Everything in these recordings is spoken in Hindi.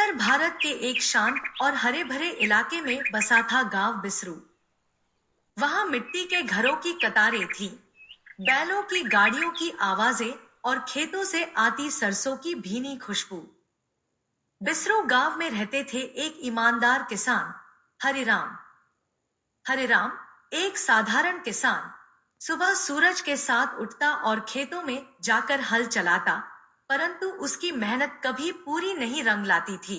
उत्तर भारत के एक शांत और हरे भरे इलाके में बसा था गांव बिसरू। वहां मिट्टी के घरों की कतारें थी, बैलों की गाड़ियों की आवाजें और खेतों से आती सरसों की भीनी खुशबू। बिसरू गांव में रहते थे एक ईमानदार किसान, हरिराम। हरिराम एक साधारण किसान, सुबह सूरज के साथ उठता और खेतों में जाकर हल चलाता, परंतु उसकी मेहनत कभी पूरी नहीं रंग लाती थी।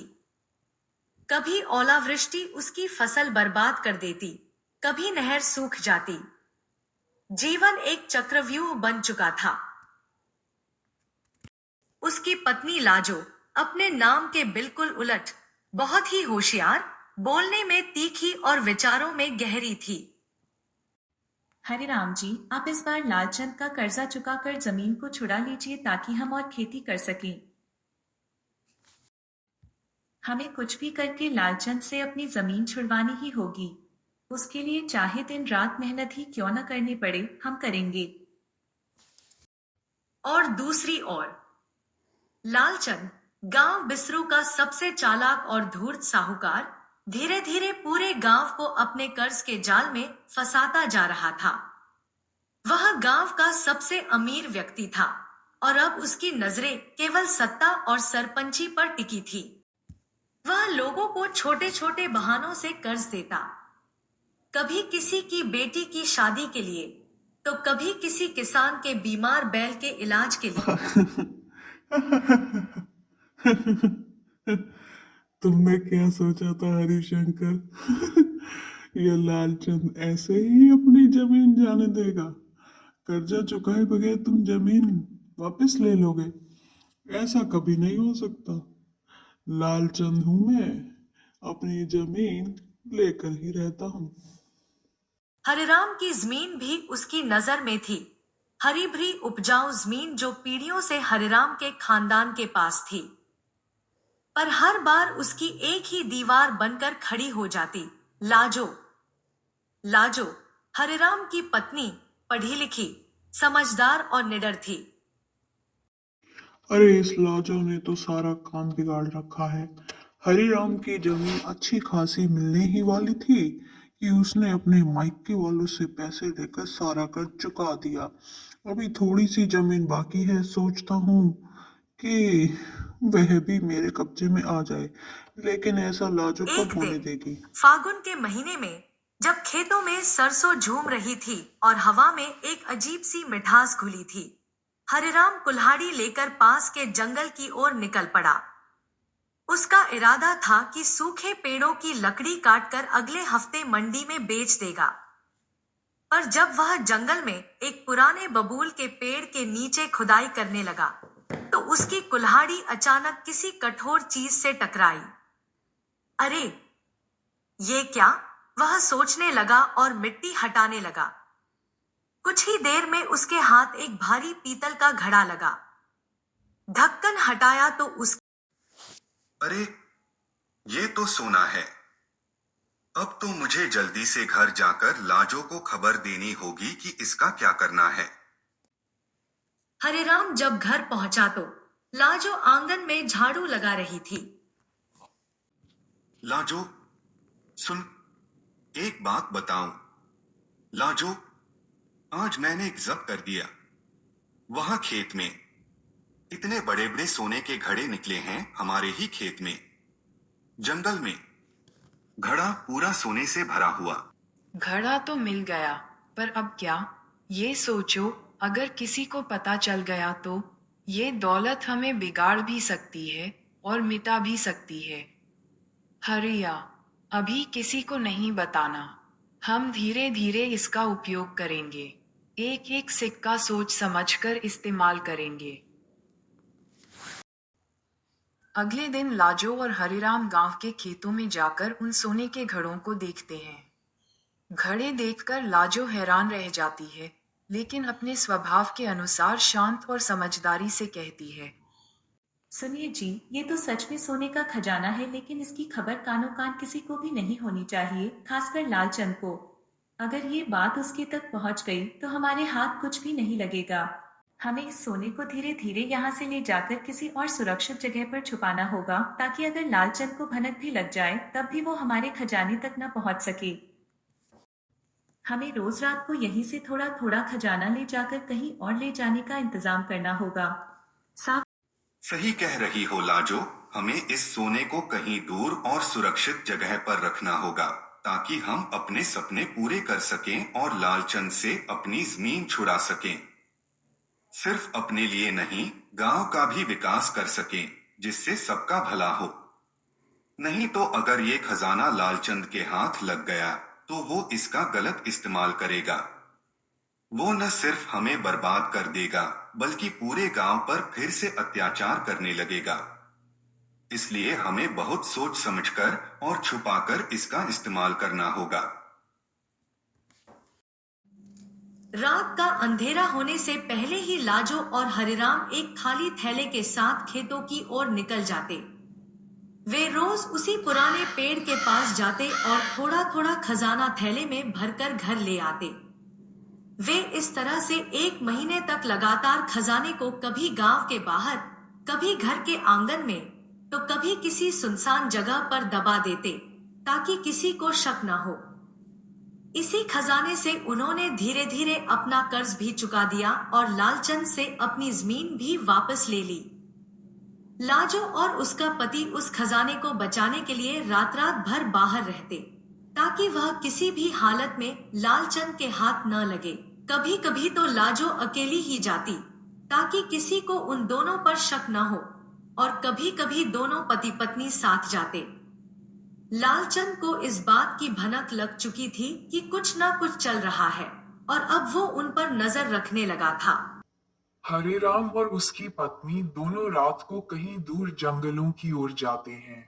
कभी ओलावृष्टि उसकी फसल बर्बाद कर देती, कभी नहर सूख जाती। जीवन एक चक्रव्यूह बन चुका था। उसकी पत्नी लाजो, अपने नाम के बिल्कुल उलट, बहुत ही होशियार, बोलने में तीखी और विचारों में गहरी थी। हरे राम जी, आप इस बार लालचंद का कर्जा चुकाकर जमीन को छुड़ा लीजिए ताकि हम और खेती कर सकें। हमें कुछ भी करके लालचंद से अपनी जमीन छुड़वानी ही होगी। उसके लिए चाहे दिन रात मेहनत ही क्यों न करनी पड़े, हम करेंगे। और दूसरी ओर लालचंद, गांव बिसरू का सबसे चालाक और धूर्त साहूकार, धीरे धीरे पूरे गांव को अपने कर्ज के जाल में फंसाता जा रहा था। वह गांव का सबसे अमीर व्यक्ति था और अब उसकी नजरें केवल सत्ता और सरपंची पर टिकी थी। वह लोगों को छोटे छोटे बहानों से कर्ज देता, कभी किसी की बेटी की शादी के लिए, तो कभी किसी किसान के बीमार बैल के इलाज के लिए। तुमने क्या सोचा था हरिशंकर? ये लालचंद ऐसे ही अपनी जमीन जाने देगा? कर्जा चुकाए बगैर तुम जमीन वापस ले लोगे? ऐसा कभी नहीं हो सकता। लालचंद हूं मैं, अपनी जमीन लेकर ही रहता हूँ। हरिराम की जमीन भी उसकी नजर में थी, हरी भरी उपजाऊ जमीन जो पीढ़ियों से हरिराम के खानदान के पास थी। पर हर बार उसकी एक ही दीवार बनकर खड़ी हो जाती, लाजो। लाजो, हरिराम की पत्नी, पढ़ी लिखी, समझदार और निडर थी। अरे इस लाजो ने तो सारा काम बिगाड़ रखा है। हरिराम की जमीन अच्छी खासी मिलने ही वाली थी कि उसने अपने मायके वालों से पैसे लेकर सारा कर्ज चुका दिया। अभी थोड़ी सी जमीन बाकी है, सोचता हूँ कि वह भी मेरे कब्जे में आ जाए, लेकिन ऐसा लाजो एक कब होने दिन देगी? फागुन के महीने में, जब खेतों में सरसों झूम रही थी और हवा में एक अजीब सी मिठास घुली थी, हरिराम कुल्हाड़ी लेकर पास के जंगल की ओर निकल पड़ा। उसका इरादा था कि सूखे पेड़ों की लकड़ी काटकर अगले हफ्ते मंडी में बेच देगा। पर जब वह जंगल में एक पुराने बबूल के पेड़ के नीचे खुदाई करने लगा, तो उसकी कुल्हाड़ी अचानक किसी कठोर चीज से टकराई। अरे, ये क्या? वह सोचने लगा और मिट्टी हटाने लगा। कुछ ही देर में उसके हाथ एक भारी पीतल का घड़ा लगा। ढक्कन हटाया तो उस अरे, ये तो सोना है। अब तो मुझे जल्दी से घर जाकर लाजो को खबर देनी होगी कि इसका क्या करना है। हरिराम जब घर पहुंचा तो लाजो आंगन में झाड़ू लगा रही थी। लाजो, सुन, एक बात बताऊं। लाजो, आज मैंने एक जब्त कर दिया। वहां खेत में इतने बड़े बड़े सोने के घड़े निकले हैं, हमारे ही खेत में, जंगल में। घड़ा पूरा सोने से भरा हुआ। घड़ा तो मिल गया, पर अब क्या? ये सोचो, अगर किसी को पता चल गया तो ये दौलत हमें बिगाड़ भी सकती है और मिटा भी सकती है। हरिया, अभी किसी को नहीं बताना। हम धीरे धीरे इसका उपयोग करेंगे। एक एक सिक्का सोच समझकर इस्तेमाल करेंगे। अगले दिन लाजो और हरिराम गांव के खेतों में जाकर उन सोने के घड़ों को देखते हैं। घड़े देखकर लाजो हैरान रह जाती है, लेकिन अपने स्वभाव के अनुसार शांत और समझदारी से कहती है। सुनिए जी, ये तो सच में सोने का खजाना है, लेकिन इसकी खबर कानो कान किसी को भी नहीं होनी चाहिए, खासकर लालचंद को। अगर ये बात उसके तक पहुंच गई तो हमारे हाथ कुछ भी नहीं लगेगा। हमें इस सोने को धीरे धीरे यहाँ से ले जाकर किसी और सुरक्षित जगह पर छुपाना होगा, ताकि अगर लालचंद को भनक भी लग जाए तब भी वो हमारे खजाने तक न पहुंच सके। हमें रोज रात को यहीं से थोड़ा थोड़ा खजाना ले जाकर कहीं और ले जाने का इंतजाम करना होगा। साफ सही कह रही हो लाजो, हमें इस सोने को कहीं दूर और सुरक्षित जगह पर रखना होगा, ताकि हम अपने सपने पूरे कर सकें और लालचंद से अपनी जमीन छुड़ा सकें। सिर्फ अपने लिए नहीं, गांव का भी विकास कर सकें, जिससे सबका भला हो। नहीं तो अगर ये खजाना लालचंद के हाथ लग गया, तो वो इसका गलत इस्तेमाल करेगा। वो न सिर्फ हमें बर्बाद कर देगा, बल्कि पूरे गांव पर फिर से अत्याचार करने लगेगा। इसलिए हमें बहुत सोच समझकर और छुपाकर इसका इस्तेमाल करना होगा। रात का अंधेरा होने से पहले ही लाजो और हरिराम एक खाली थैले के साथ खेतों की ओर निकल जाते। वे रोज उसी पुराने पेड़ के पास जाते और थोड़ा थोड़ा खजाना थैले में भरकर घर ले आते। वे इस तरह से 1 महीने तक लगातार खजाने को कभी गांव के बाहर, कभी घर के आंगन में, तो कभी किसी सुनसान जगह पर दबा देते, ताकि किसी को शक न हो। इसी खजाने से उन्होंने धीरे धीरे अपना कर्ज भी चुका दिया और लालचंद से अपनी जमीन भी वापस ले ली। लाजो और उसका पति उस खजाने को बचाने के लिए रात रात भर बाहर रहते, ताकि वह किसी भी हालत में लालचंद के हाथ न लगे। कभी कभी तो लाजो अकेली ही जाती, ताकि किसी को उन दोनों पर शक न हो, और कभी कभी दोनों पति पत्नी साथ जाते। लालचंद को इस बात की भनक लग चुकी थी कि कुछ न कुछ चल रहा है, और अब वो उन पर नजर रखने लगा था। हरिराम और उसकी पत्नी दोनों रात को कहीं दूर जंगलों की ओर जाते हैं।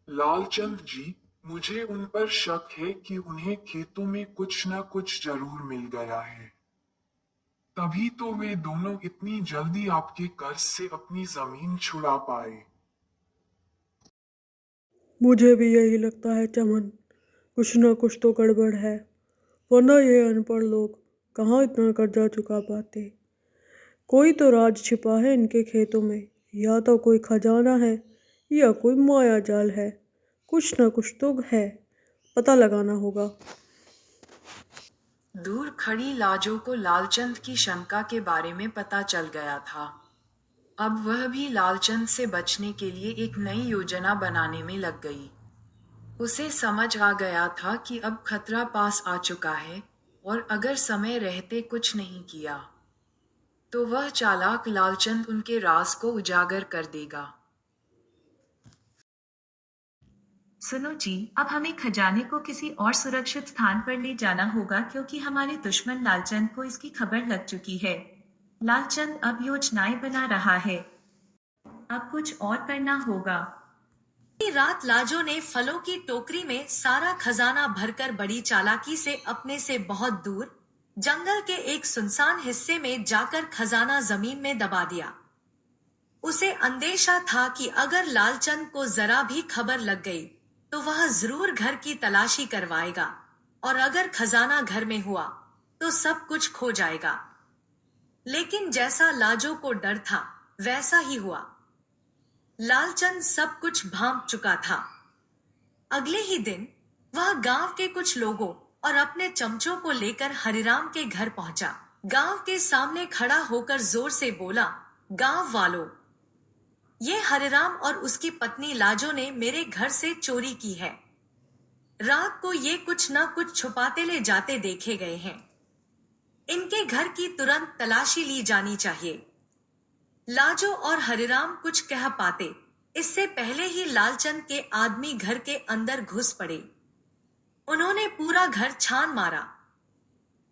लालचंद जी, मुझे उन पर शक है कि उन्हें खेतों में कुछ न कुछ जरूर मिल गया है। तभी तो वे दोनों इतनी जल्दी आपके कर्ज से अपनी जमीन छुड़ा पाए। मुझे भी यही लगता है चमन, कुछ ना कुछ तो गड़बड़ है, वरना ये अनपढ़ लोग कहाँ इतना कर्जा चुका पाते। कोई तो राज छिपा है इनके खेतों में, या तो कोई खजाना है या कोई माया जाल है। कुछ ना कुछ तो है, पता लगाना होगा। दूर खड़ी लाजो को लालचंद की शंका के बारे में पता चल गया था। अब वह भी लालचंद से बचने के लिए एक नई योजना बनाने में लग गई। उसे समझ आ गया था कि अब खतरा पास आ चुका है, और अगर समय रहते कुछ नहीं किया, तो वह चालाक लालचंद उनके राज को उजागर कर देगा। सुनो जी, अब हमें खजाने को किसी और सुरक्षित स्थान पर ले जाना होगा, क्योंकि हमारे दुश्मन लालचंद को इसकी खबर लग चुकी है। लालचंद अब योजनाएं बना रहा है। अब कुछ और करना होगा। रात लाजो ने फलों की टोकरी में सारा खजाना भरकर बड़ी चालाकी से अपने से बहुत दूर जंगल के एक सुनसान हिस्से में जाकर खजाना जमीन में दबा दिया। उसे अंदेशा था कि अगर लालचंद को जरा भी खबर लग गई, तो वह जरूर घर की तलाशी करवाएगा, और अगर खजाना घर में हुआ, तो सब कुछ खो जाएगा। लेकिन जैसा लाजो को डर था, वैसा ही हुआ। लालचंद सब कुछ भांप चुका था। अगले ही दिन वह गांव के कुछ लोगों और अपने चमचों को लेकर हरिराम के घर पहुंचा। गांव के सामने खड़ा होकर जोर से बोला, गांव वालों, ये हरिराम और उसकी पत्नी लाजो ने मेरे घर से चोरी की है। रात को ये कुछ न कुछ छुपाते ले जाते देखे गए हैं। इनके घर की तुरंत तलाशी ली जानी चाहिए। लाजो और हरिराम कुछ कह पाते, इससे पहले ही लालचंद के आदमी घर के अंदर घुस पड़े। उन्होंने पूरा घर छान मारा।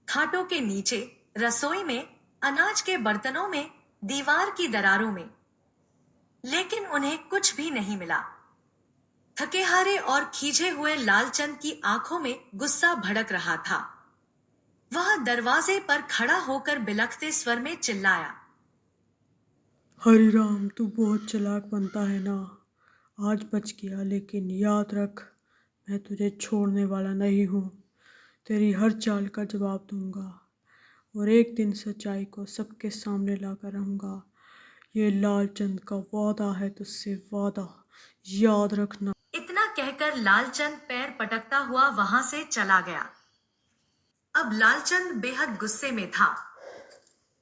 खाटों के नीचे, रसोई में, अनाज के बर्तनों में, दीवार की दरारों में, लेकिन उन्हें कुछ भी नहीं मिला। थकेहारे और खींचे हुए लालचंद की आंखों में गुस्सा भड़क रहा था। वह दरवाजे पर खड़ा होकर बिलखते स्वर में चिल्लाया, हरिराम, तू बहुत चालाक बनता है ना। आज बच गया, लेकिन याद रख, मैं तुझे छोड़ने वाला नहीं हूँ। तेरी हर चाल का जवाब दूंगा। और एक दिन सच्चाई को सबके सामने लाकर रहूँगा। ये लालचंद का वादा है तुझसे, वादा, याद रखना। इतना कहकर लालचंद पैर पटकता हुआ वहां से चला गया। अब लालचंद बेहद गुस्से में था।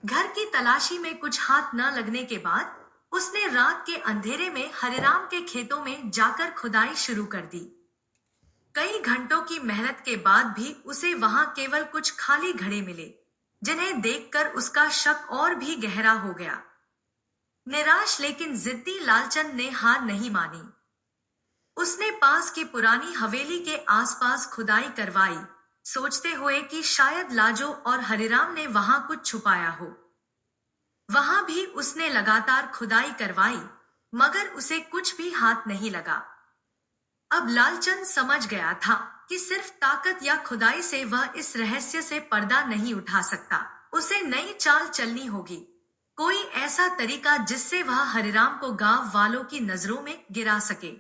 घर की तलाशी में कुछ हाथ न लगने के बाद उसने रात के अंधेरे में हरिराम के खेतों में जाकर खुदाई शुरू कर दी। कई घंटों की मेहनत के बाद भी उसे वहां केवल कुछ खाली घड़े मिले, जिन्हें देखकर उसका शक और भी गहरा हो गया। निराश लेकिन जिद्दी लालचंद ने हार नहीं मानी। उसने पास की पुरानी हवेली के आसपास खुदाई करवाई, सोचते हुए कि शायद लाजो और हरिराम ने वहां कुछ छुपाया हो। वहां भी उसने लगातार खुदाई करवाई, मगर उसे कुछ भी हाथ नहीं लगा। अब लालचंद समझ गया था कि सिर्फ ताकत या खुदाई से वह इस रहस्य से पर्दा नहीं उठा सकता। उसे नई चाल चलनी होगी, कोई ऐसा तरीका जिससे वह हरिराम को गांव वालों की नजरों में गिरा सके।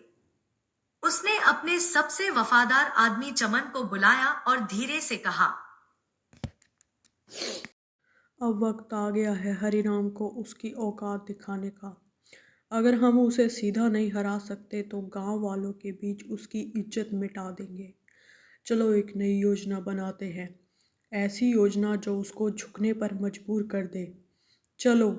उसने अपने सबसे वफादार आदमी चमन को बुलाया और धीरे से कहा, अब वक्त आ गया है हरिराम को उसकी औकात दिखाने का। अगर हम उसे सीधा नहीं हरा सकते तो गांव वालों के बीच उसकी इज्जत मिटा देंगे। चलो एक नई योजना बनाते हैं, ऐसी योजना जो उसको झुकने पर मजबूर कर दे। चलो।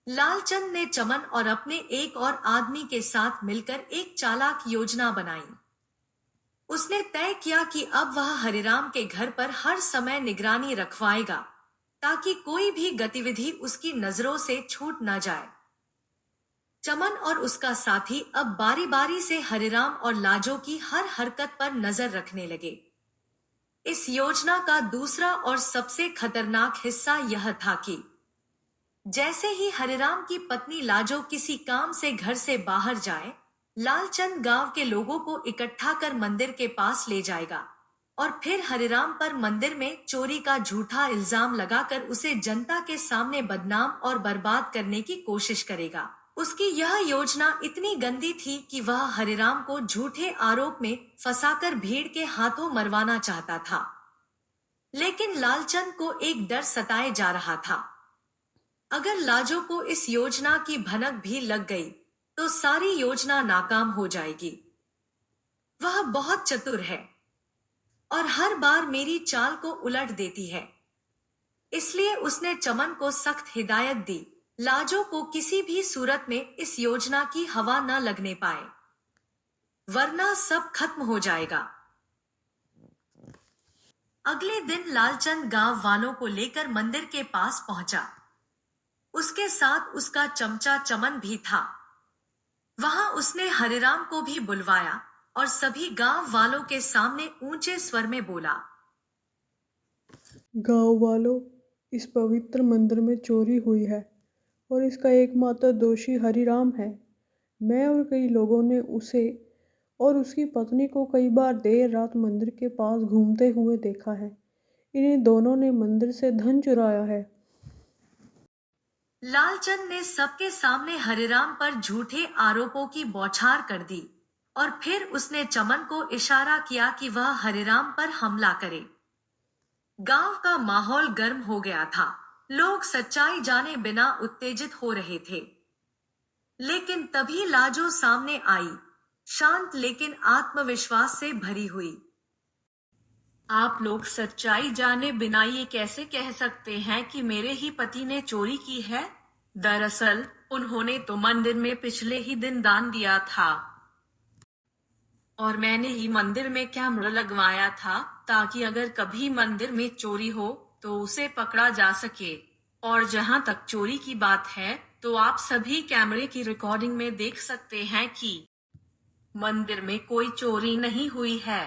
लालचंद ने चमन और अपने एक और आदमी के साथ मिलकर एक चालाक योजना बनाई। उसने तय किया कि अब वह हरिराम के घर पर हर समय निगरानी रखवाएगा, ताकि कोई भी गतिविधि उसकी नजरों से छूट न जाए। चमन और उसका साथी अब बारी बारी से हरिराम और लाजो की हर हरकत पर नजर रखने लगे। इस योजना का दूसरा और सबसे खतरनाक हिस्सा यह था कि जैसे ही हरिराम की पत्नी लाजो किसी काम से घर से बाहर जाए, लालचंद गांव के लोगों को इकट्ठा कर मंदिर के पास ले जाएगा और फिर हरिराम पर मंदिर में चोरी का झूठा इल्जाम लगाकर उसे जनता के सामने बदनाम और बर्बाद करने की कोशिश करेगा। उसकी यह योजना इतनी गंदी थी कि वह हरिराम को झूठे आरोप में फंसाकर भीड़ के हाथों मरवाना चाहता था। लेकिन लालचंद को एक डर सताए जा रहा था। अगर लाजो को इस योजना की भनक भी लग गई तो सारी योजना नाकाम हो जाएगी। वह बहुत चतुर है और हर बार मेरी चाल को उलट देती है। इसलिए उसने चमन को सख्त हिदायत दी, लाजो को किसी भी सूरत में इस योजना की हवा न लगने पाए, वरना सब खत्म हो जाएगा। अगले दिन लालचंद गांव वालों को लेकर मंदिर के पास पहुंचा। उसके साथ उसका चमचा चमन भी था। वहां उसने हरिराम को भी बुलवाया और सभी गांव वालों के सामने ऊंचे स्वर में बोला, गांव वालों, इस पवित्र मंदिर में चोरी हुई है और इसका एकमात्र दोषी हरिराम है। मैं और कई लोगों ने उसे और उसकी पत्नी को कई बार देर रात मंदिर के पास घूमते हुए देखा है। इन्हें दोनों ने मंदिर से धन चुराया है। लालचंद ने सबके सामने हरिराम पर झूठे आरोपों की बौछार कर दी और फिर उसने चमन को इशारा किया कि वह हरिराम पर हमला करे। गांव का माहौल गर्म हो गया था। लोग सच्चाई जाने बिना उत्तेजित हो रहे थे। लेकिन तभी लाजो सामने आई, शांत लेकिन आत्मविश्वास से भरी हुई। आप लोग सच्चाई जाने बिना ये कैसे कह सकते हैं कि मेरे ही पति ने चोरी की है? दरअसल उन्होंने तो मंदिर में पिछले ही दिन दान दिया था और मैंने ही मंदिर में कैमरा लगवाया था ताकि अगर कभी मंदिर में चोरी हो तो उसे पकड़ा जा सके। और जहां तक चोरी की बात है तो आप सभी कैमरे की रिकॉर्डिंग में देख सकते हैं कि मंदिर में कोई चोरी नहीं हुई है।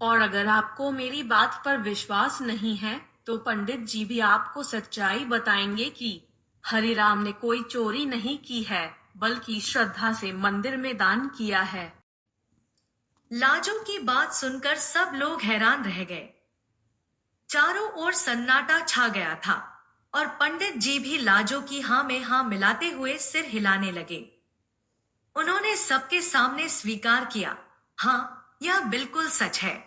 और अगर आपको मेरी बात पर विश्वास नहीं है तो पंडित जी भी आपको सच्चाई बताएंगे कि हरिराम ने कोई चोरी नहीं की है, बल्कि श्रद्धा से मंदिर में दान किया है। लाजो की बात सुनकर सब लोग हैरान रह गए। चारों ओर सन्नाटा छा गया था और पंडित जी भी लाजो की हाँ में हाँ मिलाते हुए सिर हिलाने लगे। उन्होंने सबके सामने स्वीकार किया, हाँ, यह बिल्कुल सच है।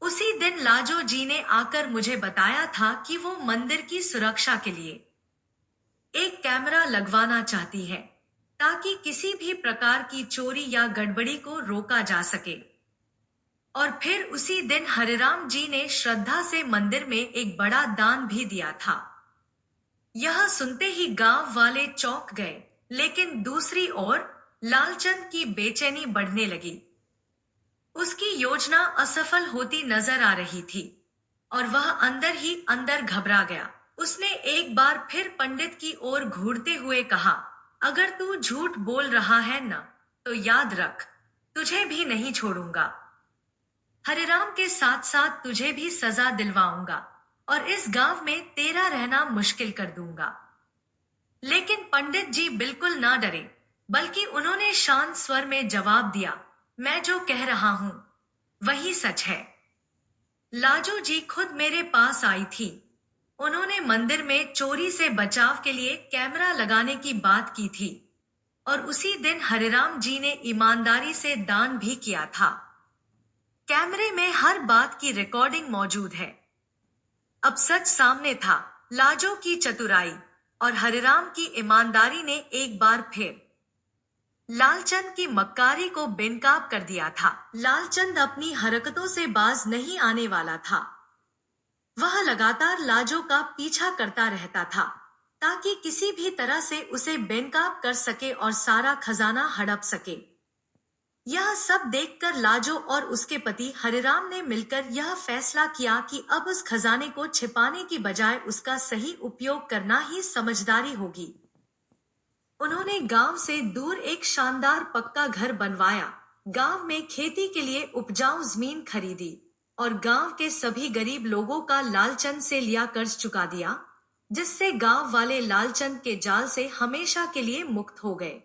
उसी दिन लाजो जी ने आकर मुझे बताया था कि वो मंदिर की सुरक्षा के लिए एक कैमरा लगवाना चाहती है ताकि किसी भी प्रकार की चोरी या गड़बड़ी को रोका जा सके। और फिर उसी दिन हरिराम जी ने श्रद्धा से मंदिर में एक बड़ा दान भी दिया था। यह सुनते ही गांव वाले चौंक गए, लेकिन दूसरी ओर लालचंद की बेचैनी बढ़ने लगी। उसकी योजना असफल होती नजर आ रही थी और वह अंदर ही अंदर घबरा गया। उसने एक बार फिर पंडित की ओर घूरते हुए कहा, अगर तू झूठ बोल रहा है ना, तो याद रख, तुझे भी नहीं छोड़ूंगा। हरिराम के साथ साथ तुझे भी सजा दिलवाऊंगा और इस गांव में तेरा रहना मुश्किल कर दूंगा। लेकिन पंडित जी बिल्कुल ना डरे, बल्कि उन्होंने शांत स्वर में जवाब दिया, मैं जो कह रहा हूं वही सच है। लाजो जी खुद मेरे पास आई थी। उन्होंने मंदिर में चोरी से बचाव के लिए कैमरा लगाने की बात की थी और उसी दिन हरिराम जी ने ईमानदारी से दान भी किया था। कैमरे में हर बात की रिकॉर्डिंग मौजूद है। अब सच सामने था। लाजो की चतुराई और हरिराम की ईमानदारी ने एक बार फिर लालचंद की मक्कारी को बेनकाब कर दिया था। लालचंद अपनी हरकतों से बाज नहीं आने वाला था। वह लगातार लाजो का पीछा करता रहता था ताकि किसी भी तरह से उसे बेनकाब कर सके और सारा खजाना हड़प सके। यह सब देखकर लाजो और उसके पति हरिराम ने मिलकर यह फैसला किया कि अब उस खजाने को छिपाने की बजाय उसका सही उपयोग करना ही समझदारी होगी। उन्होंने गांव से दूर एक शानदार पक्का घर बनवाया, गांव में खेती के लिए उपजाऊ जमीन खरीदी और गांव के सभी गरीब लोगों का लालचंद से लिया कर्ज चुका दिया, जिससे गांव वाले लालचंद के जाल से हमेशा के लिए मुक्त हो गए।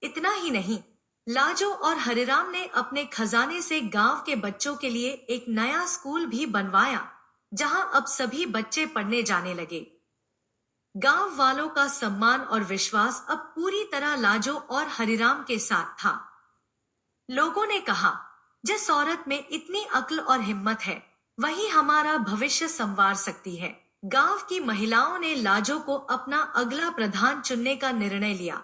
इतना ही नहीं, लाजो और हरिराम ने अपने खजाने से गांव के बच्चों के लिए एक नया स्कूल भी बनवाया, जहां अब सभी बच्चे पढ़ने जाने लगे। गांव वालों का सम्मान और विश्वास अब पूरी तरह लाजो और हरिराम के साथ था। लोगों ने कहा, जिस औरत में इतनी अक्ल और हिम्मत है, वही हमारा भविष्य संवार सकती है। गांव की महिलाओं ने लाजो को अपना अगला प्रधान चुनने का निर्णय लिया।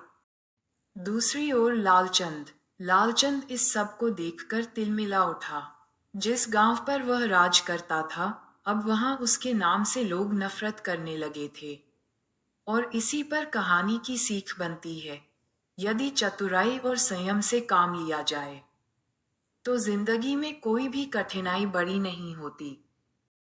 दूसरी ओर लालचंद इस सब को देखकर तिलमिला उठा। जिस गांव पर वह राज करता था, अब वहां उसके नाम से लोग नफरत करने लगे थे। और इसी पर कहानी की सीख बनती है, यदि चतुराई और संयम से काम लिया जाए तो जिंदगी में कोई भी कठिनाई बड़ी नहीं होती।